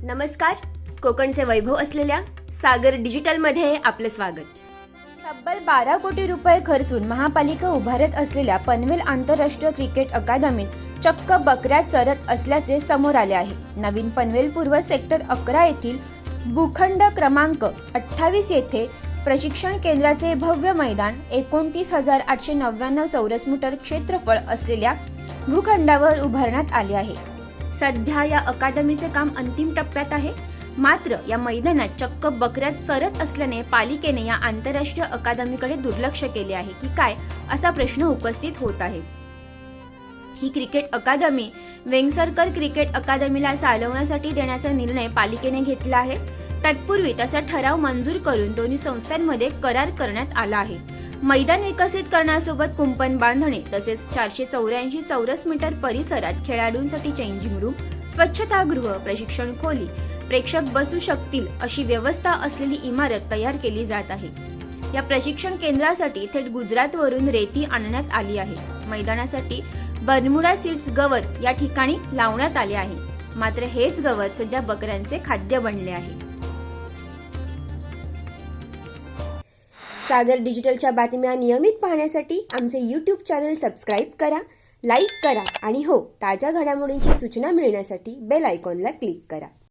नमस्कार. कोकणचे वैभव असलेल्या सागर डिजिटलमध्ये आपले स्वागत. तब्बल 12 कोटी रुपये खर्चून महापालिका उभारत असलेल्या पनवेल आंतरराष्ट्रीय क्रिकेट अकादमीत चक्क बकऱ्या चरत असल्याचे समोर आले आहे. नवीन पनवेल पूर्व सेक्टर 11 येथील भूखंड क्रमांक 28 येथे प्रशिक्षण केंद्राचे भव्य मैदान 29,899 चौरस मीटर क्षेत्रफळ असलेल्या भूखंडावर उभारण्यात आले आहे. सध्या या अकादमीचे काम अंतिम टप्प्यात आहे. मात्र या मैदानात चक्क बकऱ्या चरत असल्याने पालिकेने या आंतरराष्ट्रीय अकादमीकडे दुर्लक्ष केले आहे की काय, असा प्रश्न उपस्थित होत आहे. ही क्रिकेट अकादमी वेंगसरकर क्रिकेट अकादमीला चालवण्यासाठी देण्याचा निर्णय पालिकेने घेतला आहे. तत्पूर्वी तसा ठराव मंजूर करून दोन्ही संस्थांमध्ये करार करण्यात आला आहे. मैदान विकसित करण्यासोबत कुंपण बांधणे तसेच 484 चौरस मीटर परिसरात खेळाडूंसाठी चेंजिंग रूम, स्वच्छतागृह, प्रशिक्षण खोली, प्रेक्षक बसू शकतील अशी व्यवस्था असलेली इमारत तयार केली जात आहे. या प्रशिक्षण केंद्रासाठी थेट गुजरातवरून रेती आणण्यात आली आहे. मैदानासाठी बर्मुडा सीड्स गवत या ठिकाणी लावण्यात आले आहे. मात्र हेच गवत सध्या बकऱ्यांचे खाद्य बनले आहे. सागर डिजिटलच्या बातम्या नियमित पाहण्यासाठी आमचे YouTube चॅनल सबस्क्राईब करा, लाईक करा आणि ताज्या घडामोडींची सूचना मिळण्यासाठी बेल आयकॉनला क्लिक करा.